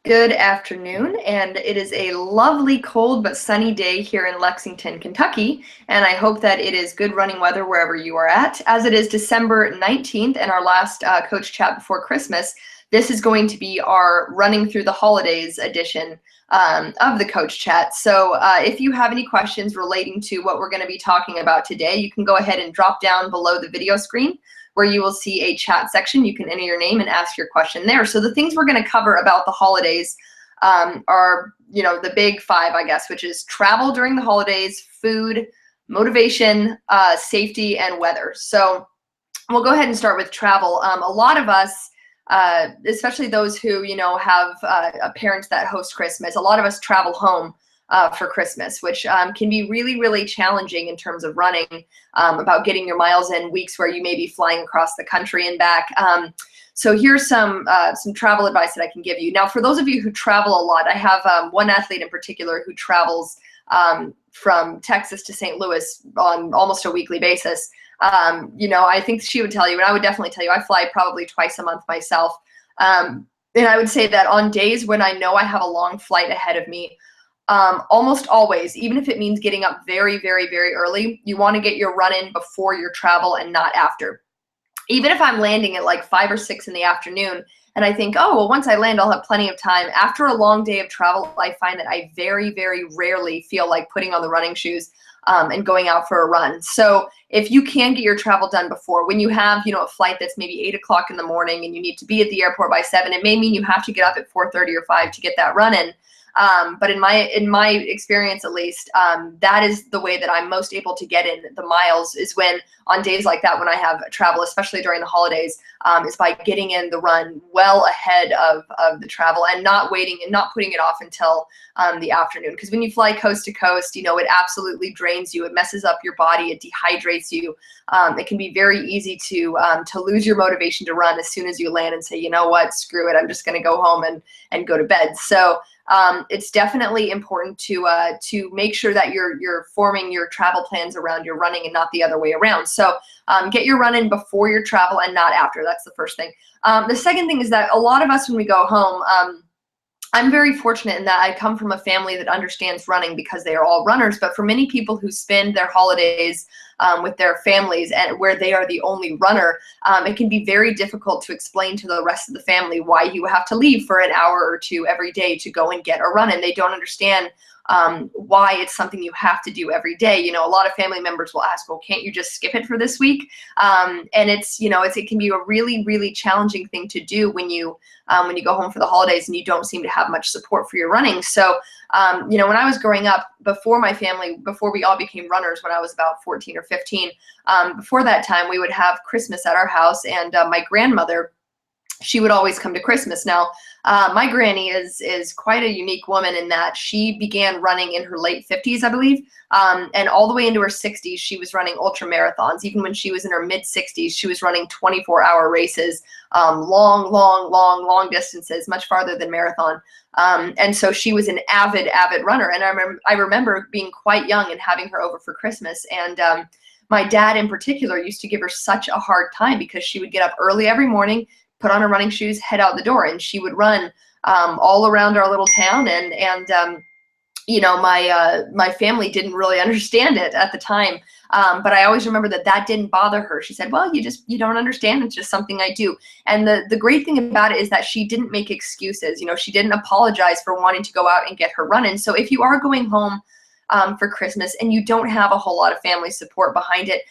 Good afternoon, and it is a lovely, cold but sunny day here in Lexington, Kentucky, and I hope that it is good running weather wherever you are at. As it is December 19th and our last coach chat before Christmas, this is going to be our running through the holidays edition of the coach chat. So if you have any questions relating to what we're going to be talking about today, you can go ahead and drop down below the video screen where you will see a chat section. You can enter your name and ask your question there. So the things we're going to cover about the holidays are, the big five, I guess, which is travel during the holidays, food, motivation, safety, and weather. So we'll go ahead and start with travel. A lot of us, especially those who, have a parent that hosts Christmas, a lot of us travel home for Christmas, which can be really, really challenging in terms of running, about getting your miles in weeks where you may be flying across the country and back. So here's some travel advice that I can give you. Now, for those of you who travel a lot, I have one athlete in particular who travels from Texas to St. Louis on almost a weekly basis. I think she would tell you, and I would definitely tell you, I fly probably twice a month myself. And I would say that on days when I know I have a long flight ahead of me, almost always, even if it means getting up very, very, very early, you want to get your run in before your travel and not after. Even if I'm landing at like 5 or 6 in the afternoon and I think, oh, well, once I land, I'll have plenty of time. After a long day of travel, I find that I very, very rarely feel like putting on the running shoes and going out for a run. So if you can get your travel done before, when you have, a flight that's maybe 8 o'clock in the morning and you need to be at the airport by 7, it may mean you have to get up at 4:30 or 5 to get that run in. But in my experience, at least, that is the way that I'm most able to get in the miles, is when on days like that, when I have travel, especially during the holidays, is by getting in the run well ahead of the travel and not waiting and not putting it off until the afternoon. Because when you fly coast to coast, it absolutely drains you. It messes up your body. It dehydrates you. It can be very easy to lose your motivation to run as soon as you land and say, you know what, screw it, I'm just going to go home and go to bed. So it's definitely important to make sure that you're forming your travel plans around your running and not the other way around. So get your run in before your travel and not after. That's the first thing. The second thing is that a lot of us, when we go home, I'm very fortunate in that I come from a family that understands running because they are all runners. But for many people who spend their holidays with their families and where they are the only runner, it can be very difficult to explain to the rest of the family why you have to leave for an hour or two every day to go and get a run. And they don't understand why it's something you have to do every day. A lot of family members will ask, well, can't you just skip it for this week? And it can be a really, really challenging thing to do when you go home for the holidays and you don't seem to have much support for your running. So, when I was growing up, before we all became runners, when I was about 14 or 15, before that time, we would have Christmas at our house, and my grandmother, she would always come to Christmas. Now, my granny is quite a unique woman in that she began running in her late 50s, I believe, and all the way into her 60s, she was running ultra marathons. Even when she was in her mid 60s, she was running 24-hour races, long distances, much farther than marathon. And so she was an avid runner. And I remember being quite young and having her over for Christmas. And my dad in particular used to give her such a hard time because she would get up early every morning, put on her running shoes, head out the door, and she would run all around our little town. My family didn't really understand it at the time, but I always remember that didn't bother her. She said, well, you don't understand. It's just something I do. And the great thing about it is that she didn't make excuses. She didn't apologize for wanting to go out and get her run in. So if you are going home for Christmas and you don't have a whole lot of family support behind it,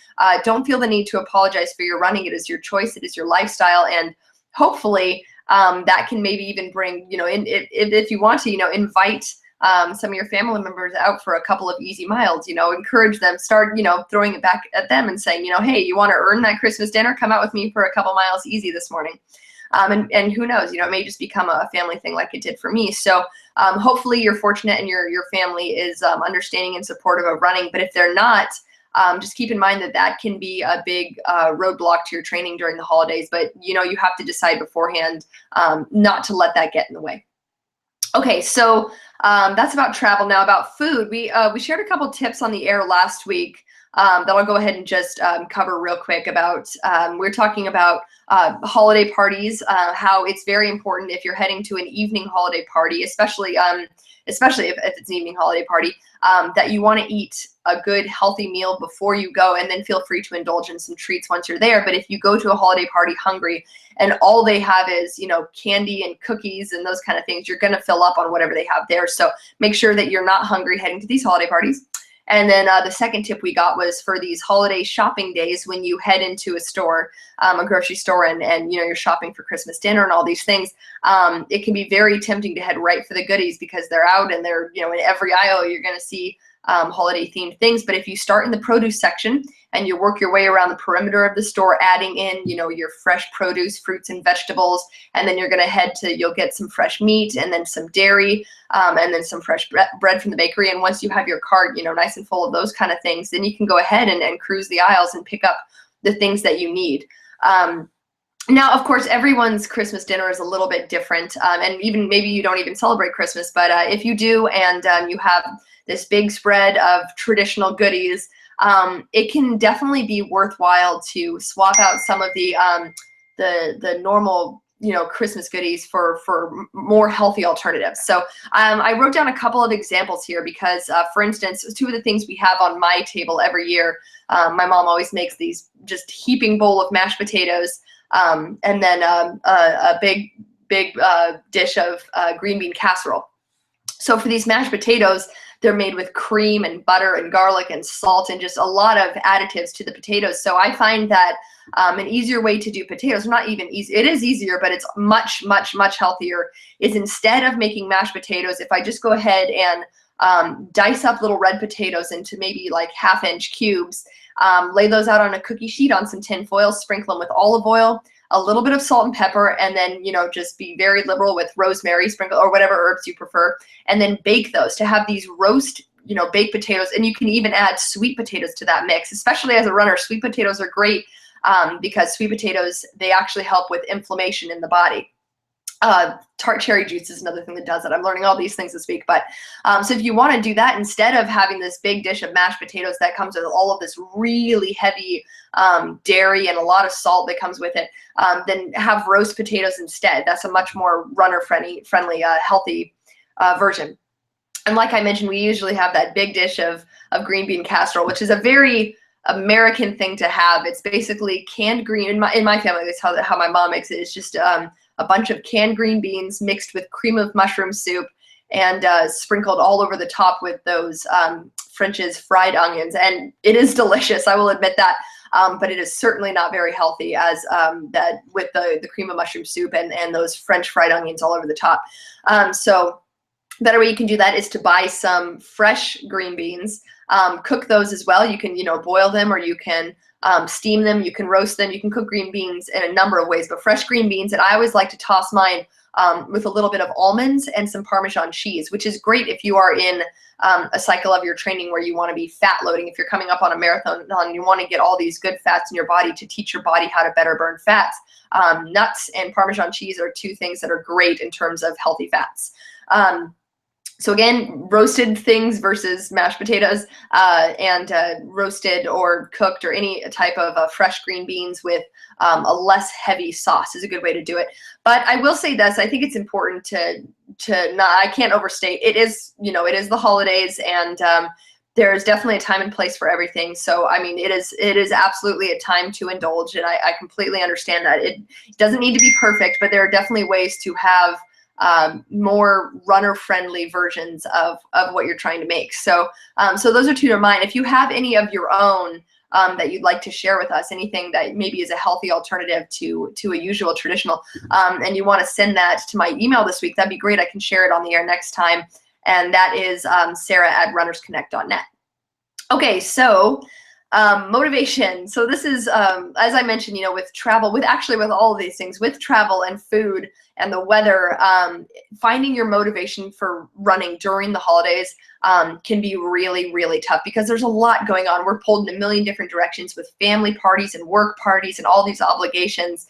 don't feel the need to apologize for your running. It is your choice. It is your lifestyle. And hopefully that can maybe even bring, if you want to, invite some of your family members out for a couple of easy miles, encourage them, start, throwing it back at them and saying, hey, you want to earn that Christmas dinner? Come out with me for a couple miles easy this morning. And who knows, it may just become a family thing like it did for me. So hopefully you're fortunate and your family is understanding and supportive of running. But if they're not, just keep in mind that can be a big roadblock to your training during the holidays. But, you have to decide beforehand not to let that get in the way. Okay, so that's about travel. Now about food, we shared a couple tips on the air last week that I'll go ahead and just cover real quick about. We're talking about holiday parties, how it's very important if you're heading to an evening holiday party, especially if it's an evening holiday party, that you want to eat a good healthy meal before you go, and then feel free to indulge in some treats once you're there. But if you go to a holiday party hungry and all they have is, you know, candy and cookies and those kind of things, you're going to fill up on whatever they have there. So make sure that you're not hungry heading to these holiday parties. And then the second tip we got was for these holiday shopping days, when you head into a store, a grocery store, and you know, you're shopping for Christmas dinner and all these things, it can be very tempting to head right for the goodies because they're out and they're, you know, in every aisle you're going to see holiday themed things. But if you start in the produce section and you work your way around the perimeter of the store, adding in, you know, your fresh produce, fruits and vegetables, and then you're going to you'll get some fresh meat and then some dairy, and then some fresh bread from the bakery. And once you have your cart, you know, nice and full of those kind of things, then you can go ahead and cruise the aisles and pick up the things that you need. Now, of course, everyone's Christmas dinner is a little bit different, and even maybe you don't even celebrate Christmas, but if you do and you have this big spread of traditional goodies, it can definitely be worthwhile to swap out some of the normal, you know, Christmas goodies for more healthy alternatives. So I wrote down a couple of examples here because, for instance, two of the things we have on my table every year, my mom always makes these just heaping bowl of mashed potatoes, and then a big dish of green bean casserole. So for these mashed potatoes, they're made with cream and butter and garlic and salt and just a lot of additives to the potatoes. So I find that an easier way to do potatoes, not even easy, it is easier, but it's much, much, much healthier, is instead of making mashed potatoes, if I just go ahead and dice up little red potatoes into maybe like 1/2-inch cubes, lay those out on a cookie sheet on some tin foil, sprinkle them with olive oil, a little bit of salt and pepper, and then, you know, just be very liberal with rosemary, sprinkle, or whatever herbs you prefer, and then bake those to have these roast, you know, baked potatoes. And you can even add sweet potatoes to that mix. Especially as a runner, sweet potatoes are great because sweet potatoes, they actually help with inflammation in the body. Tart cherry juice is another thing that does it. I'm learning all these things this week. But so if you want to do that, instead of having this big dish of mashed potatoes that comes with all of this really heavy dairy and a lot of salt that comes with it, then have roast potatoes instead. That's a much more runner-friendly, healthy version. And like I mentioned, we usually have that big dish of green bean casserole, which is a very American thing to have. It's basically canned green. In my family, that's how my mom makes it. It's just a bunch of canned green beans mixed with cream of mushroom soup and sprinkled all over the top with those French's fried onions. And it is delicious, I will admit that, but it is certainly not very healthy as that with the cream of mushroom soup and those French fried onions all over the top. So better way you can do that is to buy some fresh green beans, cook those as well. You can, you know, boil them, or you can steam them, you can roast them, you can cook green beans in a number of ways, but fresh green beans. And I always like to toss mine with a little bit of almonds and some Parmesan cheese, which is great if you are in a cycle of your training where you want to be fat loading. If you're coming up on a marathon and you want to get all these good fats in your body to teach your body how to better burn fats, nuts and Parmesan cheese are two things that are great in terms of healthy fats. So again, roasted things versus mashed potatoes, and roasted or cooked or any type of fresh green beans with a less heavy sauce is a good way to do it. But I will say this, I think it's important to not, I can't overstate, it is, you know, it is the holidays, and there's definitely a time and place for everything. So, I mean, it is absolutely a time to indulge, and I completely understand that. It doesn't need to be perfect, but there are definitely ways to have more runner-friendly versions of what you're trying to make. So, so those are two to mine. If you have any of your own that you'd like to share with us, anything that maybe is a healthy alternative to a usual traditional, and you want to send that to my email this week, that'd be great. I can share it on the air next time. And that is sarah@runnersconnect.net. Okay, so motivation. So this is, as I mentioned, you know, with travel, with all of these things, with travel and food and the weather, finding your motivation for running during the holidays can be really, really tough because there's a lot going on. We're pulled in a million different directions with family parties and work parties and all these obligations,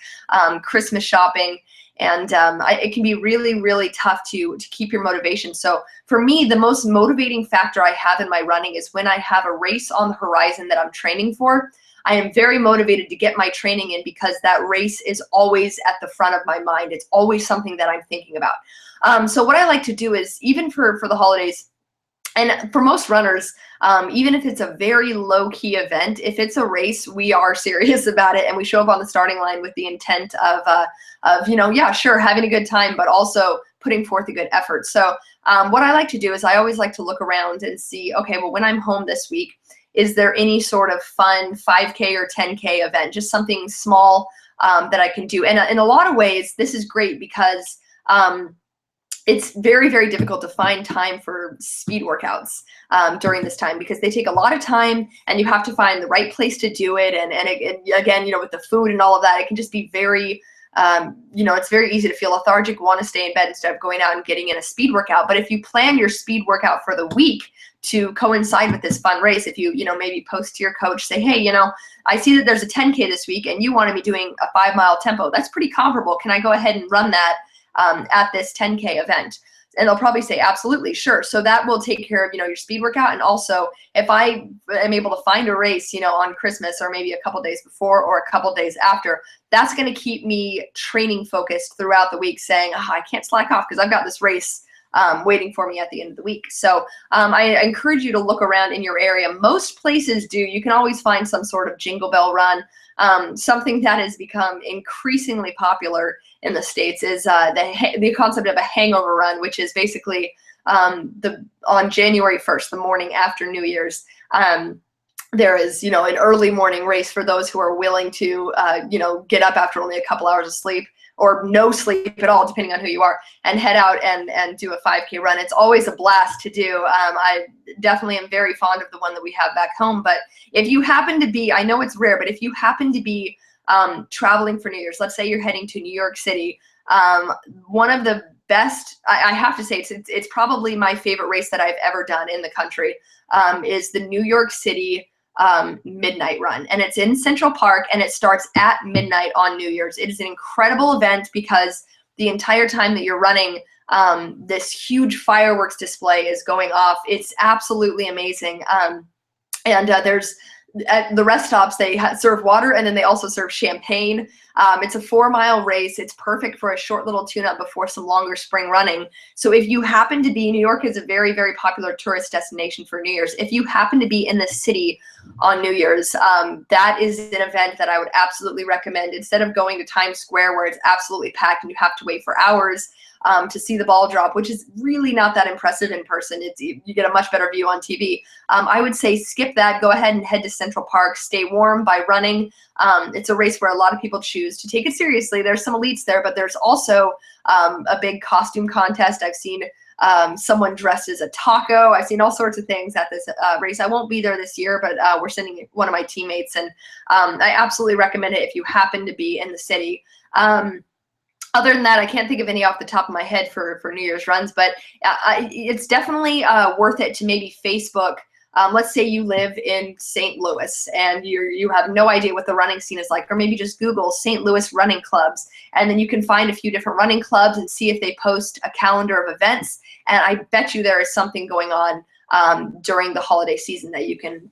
Christmas shopping. And it can be really, really tough to keep your motivation. So for me, the most motivating factor I have in my running is when I have a race on the horizon that I'm training for. I am very motivated to get my training in because that race is always at the front of my mind. It's always something that I'm thinking about. So what I like to do is, even for the holidays, and for most runners, even if it's a very low-key event, if it's a race, we are serious about it, and we show up on the starting line with the intent of yeah, sure, having a good time, but also putting forth a good effort. So what I like to do is I always like to look around and see, okay, well, when I'm home this week, is there any sort of fun 5K or 10K event, just something small that I can do? And in a lot of ways, this is great because it's very, very difficult to find time for speed workouts during this time because they take a lot of time and you have to find the right place to do it. And again, with the food and all of that, it can just be very, it's very easy to feel lethargic, want to stay in bed instead of going out and getting in a speed workout. But if you plan your speed workout for the week to coincide with this fun race, if you maybe post to your coach, say, hey, I see that there's a 10K this week and you wanted me doing a 5-mile tempo. That's pretty comparable. Can I go ahead and run that at this 10K event? And they'll probably say, absolutely, sure. So that will take care of, your speed workout. And also, if I am able to find a race, on Christmas or maybe a couple days before or a couple days after, that's going to keep me training focused throughout the week, saying, I can't slack off because I've got this race waiting for me at the end of the week. So I encourage you to look around in your area. Most places do. You can always find some sort of Jingle Bell run. Something that has become increasingly popular in the States is the concept of a hangover run, which is basically on January 1st, the morning after New Year's. There is, an early morning race for those who are willing to, get up after only a couple hours of sleep or no sleep at all, depending on who you are, and head out and do a 5K run. It's always a blast to do. I definitely am very fond of the one that we have back home. But if you happen to be, I know it's rare, but if you happen to be traveling for New Year's, let's say you're heading to New York City, one of the best, I have to say, it's probably my favorite race that I've ever done in the country, is the New York City midnight run, and it's in Central Park, and it starts at midnight on New Year's. It is an incredible event because the entire time that you're running, this huge fireworks display is going off. It's absolutely amazing. And there's at the rest stops, they serve water, and then they also serve champagne. It's a 4-mile race. It's perfect for a short little tune-up before some longer spring running. So if you happen to be, New York is a very, very popular tourist destination for New Year's. If you happen to be in the city on New Year's, that is an event that I would absolutely recommend. Instead of going to Times Square where it's absolutely packed and you have to wait for hours to see the ball drop, which is really not that impressive in person. You get a much better view on TV. I would say skip that. Go ahead and head to Central Park. Stay warm by running. It's a race where a lot of people choose to take it seriously. There's some elites there, but there's also a big costume contest. I've seen someone dressed as a taco. I've seen all sorts of things at this race. I won't be there this year, but we're sending one of my teammates, and I absolutely recommend it if you happen to be in the city. Other than that, I can't think of any off the top of my head for New Year's runs, but it's definitely worth it to maybe Facebook. Let's say you live in St. Louis and you have no idea what the running scene is like, or maybe just Google St. Louis running clubs, and then you can find a few different running clubs and see if they post a calendar of events. And I bet you there is something going on during the holiday season that you can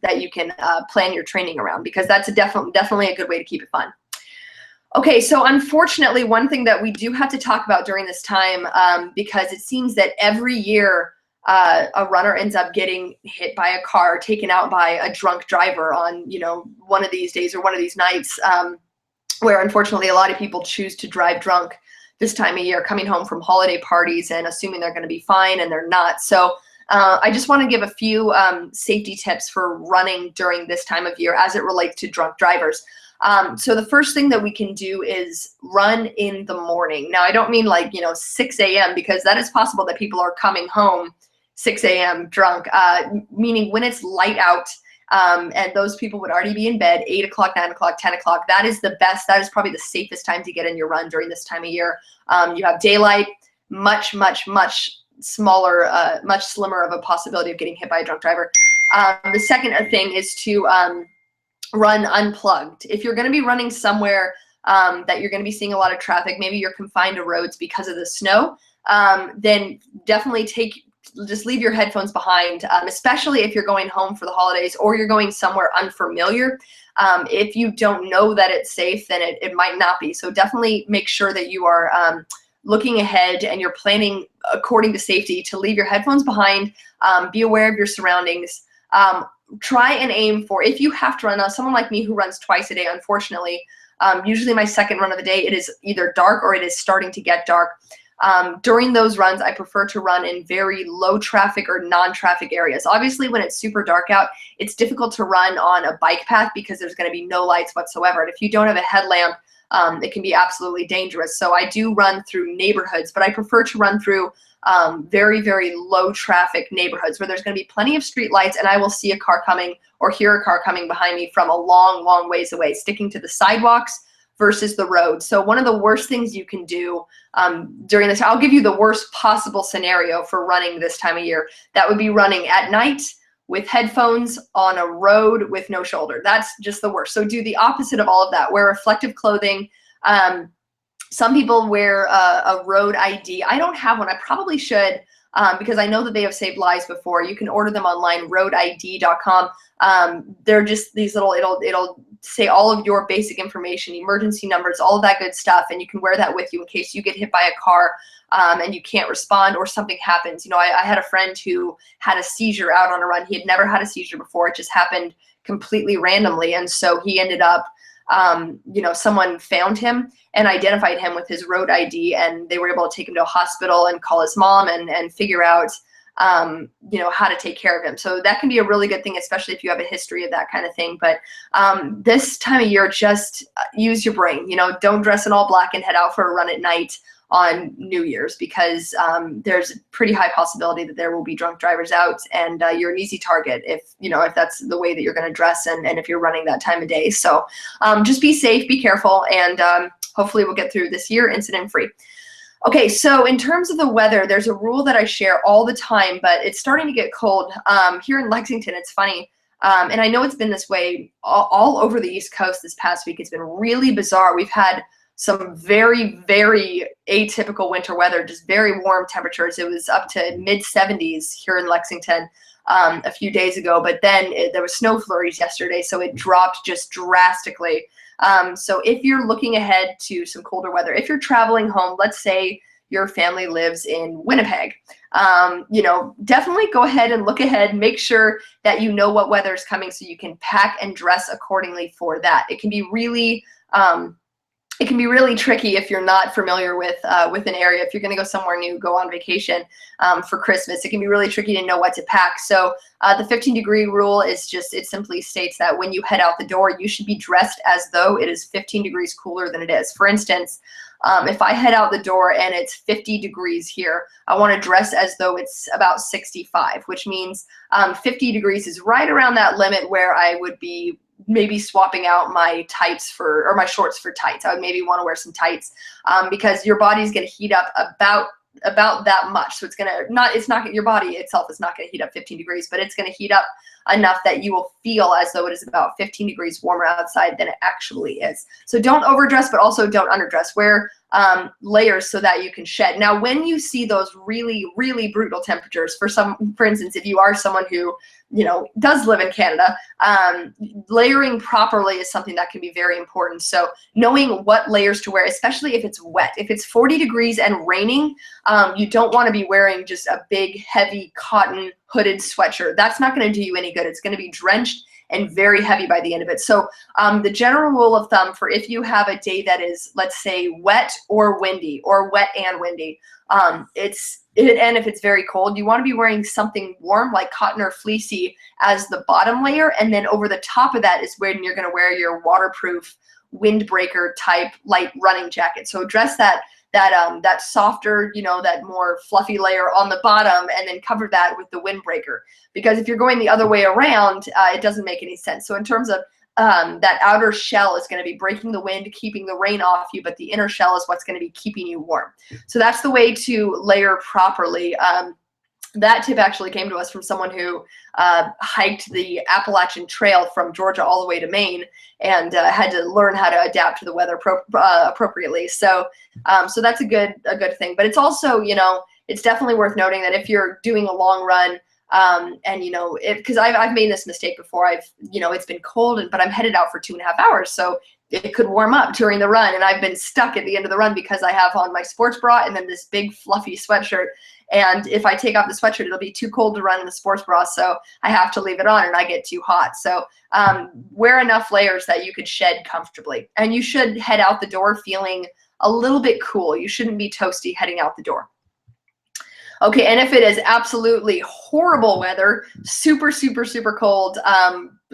plan your training around, because that's definitely a good way to keep it fun. Okay, so unfortunately, one thing that we do have to talk about during this time, because it seems that every year a runner ends up getting hit by a car, taken out by a drunk driver on, one of these days or one of these nights, where unfortunately a lot of people choose to drive drunk this time of year, coming home from holiday parties and assuming they're going to be fine, and they're not. So I just want to give a few safety tips for running during this time of year as it relates to drunk drivers. So the first thing that we can do is run in the morning. Now, I don't mean like, 6 a.m., because that is possible that people are coming home 6 a.m. drunk, meaning when it's light out, and those people would already be in bed, 8 o'clock, 9 o'clock, 10 o'clock. That is the best. That is probably the safest time to get in your run during this time of year. You have daylight, much smaller, much slimmer of a possibility of getting hit by a drunk driver. The second thing is to run unplugged. If you're going to be running somewhere that you're going to be seeing a lot of traffic, maybe you're confined to roads because of the snow, then definitely just leave your headphones behind, especially if you're going home for the holidays or you're going somewhere unfamiliar. If you don't know that it's safe, then it might not be. So definitely make sure that you are looking ahead and you're planning according to safety to leave your headphones behind. Be aware of your surroundings. Try and aim for, if you have to run, now someone like me who runs twice a day, unfortunately, usually my second run of the day, it is either dark or it is starting to get dark. During those runs, I prefer to run in very low traffic or non-traffic areas. Obviously, when it's super dark out, it's difficult to run on a bike path because there's going to be no lights whatsoever. And if you don't have a headlamp, it can be absolutely dangerous. So I do run through neighborhoods, but I prefer to run through very, very low traffic neighborhoods where there's going to be plenty of street lights and I will see a car coming or hear a car coming behind me from a long, long ways away, sticking to the sidewalks versus the road. So one of the worst things you can do during this, I'll give you the worst possible scenario for running this time of year. That would be running at night with headphones on a road with no shoulder. That's just the worst. So do the opposite of all of that. Wear reflective clothing. Some people wear a road ID. I don't have one. I probably should because I know that they have saved lives before. You can order them online, roadid.com. They're just these little, it'll say all of your basic information, emergency numbers, all of that good stuff, and you can wear that with you in case you get hit by a car and you can't respond or something happens. You know, I had a friend who had a seizure out on a run. He had never had a seizure before. It just happened completely randomly, and so he ended up, you know, someone found him and identified him with his road ID, and they were able to take him to a hospital and call his mom and figure out you know, how to take care of him. So that can be a really good thing, especially if you have a history of that kind of thing. But this time of year, just use your brain. You know, don't dress in all black and head out for a run at night on New Year's because there's a pretty high possibility that there will be drunk drivers out, and you're an easy target if, you know, if that's the way that you're going to dress and if you're running that time of day. So just be safe, be careful, and hopefully we'll get through this year incident free. Okay, so in terms of the weather, there's a rule that I share all the time, but it's starting to get cold. Here in Lexington, it's funny, and I know it's been this way all over the East Coast this past week. It's been really bizarre. We've had some very, very atypical winter weather, just very warm temperatures. It was up to mid-70s here in Lexington a few days ago, but then there was snow flurries yesterday, so it dropped just drastically. So if you're looking ahead to some colder weather, if you're traveling home, let's say your family lives in Winnipeg, you know, definitely go ahead and look ahead, make sure that you know what weather is coming so you can pack and dress accordingly for that. It can be really, tricky if you're not familiar with an area. If you're going to go somewhere new, go on vacation for Christmas, it can be really tricky to know what to pack. So the 15-degree rule is just, it simply states that when you head out the door, you should be dressed as though it is 15 degrees cooler than it is. For instance, if I head out the door and it's 50 degrees here, I want to dress as though it's about 65, which means 50 degrees is right around that limit where I would be maybe swapping out my tights or my shorts for tights. I would maybe want to wear some tights because your body's going to heat up about that much. So your body itself is not going to heat up 15 degrees, but it's going to heat up enough that you will feel as though it is about 15 degrees warmer outside than it actually is. So don't overdress, but also don't underdress. Wear layers so that you can shed. Now, when you see those really, really brutal temperatures, for instance, if you are someone who, you know, does live in Canada, layering properly is something that can be very important. So knowing what layers to wear, especially if it's wet. If it's 40 degrees and raining, you don't want to be wearing just a big, heavy cotton hooded sweatshirt. That's not going to do you any good. It's going to be drenched and very heavy by the end of it. So the general rule of thumb for if you have a day that is, let's say, wet or windy, or wet and windy, and if it's very cold, you want to be wearing something warm like cotton or fleecy as the bottom layer, and then over the top of that is when you're going to wear your waterproof windbreaker type light running jacket. So dress that softer, you know, that more fluffy layer on the bottom, and then cover that with the windbreaker. Because if you're going the other way around, it doesn't make any sense. So in terms of that outer shell is going to be breaking the wind, keeping the rain off you, but the inner shell is what's going to be keeping you warm. So that's the way to layer properly. That tip actually came to us from someone who hiked the Appalachian Trail from Georgia all the way to Maine, and had to learn how to adapt to the weather appropriately. So, so that's a good thing. But it's also, you know, it's definitely worth noting that if you're doing a long run, and you know, because I've made this mistake before. You know, it's been cold, but I'm headed out for 2.5 hours, so it could warm up during the run, and I've been stuck at the end of the run because I have on my sports bra and then this big fluffy sweatshirt. And if I take off the sweatshirt, it'll be too cold to run in the sports bra, so I have to leave it on and I get too hot. So wear enough layers that you could shed comfortably. And you should head out the door feeling a little bit cool. You shouldn't be toasty heading out the door. Okay, and if it is absolutely horrible weather, super, super, super cold,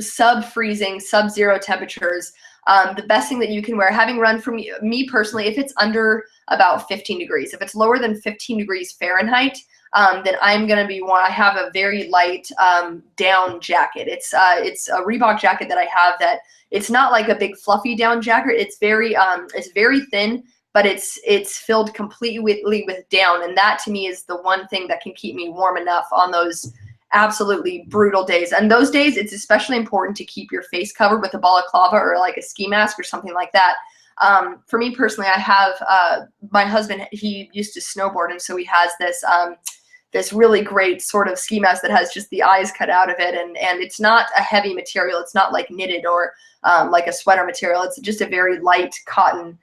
sub-freezing, sub-zero temperatures, the best thing that you can wear, having run for me personally, if it's under about 15 degrees, if it's lower than 15 degrees Fahrenheit, then I'm going to be I have a very light down jacket. It's a Reebok jacket that I have that it's not like a big fluffy down jacket. It's very thin, but it's filled completely with down. And that to me is the one thing that can keep me warm enough on those absolutely brutal days. And those days, it's especially important to keep your face covered with a balaclava or like a ski mask or something like that. For me personally, I have my husband, he used to snowboard, and so he has this really great sort of ski mask that has just the eyes cut out of it, and it's not a heavy material. It's not like knitted or like a sweater material. It's just a very light cotton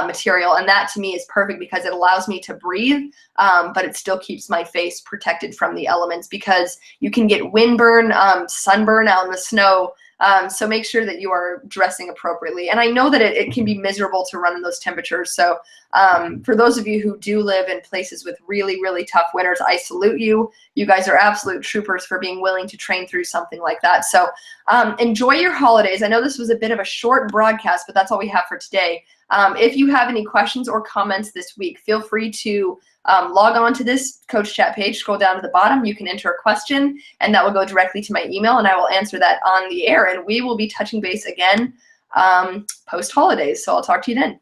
material, and that to me is perfect because it allows me to breathe, but it still keeps my face protected from the elements, because you can get windburn, sunburn out in the snow. So make sure that you are dressing appropriately. And I know that it can be miserable to run in those temperatures. So for those of you who do live in places with really, really tough winters, I salute you. You guys are absolute troopers for being willing to train through something like that. So enjoy your holidays. I know this was a bit of a short broadcast, but that's all we have for today. If you have any questions or comments this week, feel free to log on to this Coach Chat page, scroll down to the bottom, you can enter a question, and that will go directly to my email, and I will answer that on the air, and we will be touching base again post-holidays. So I'll talk to you then.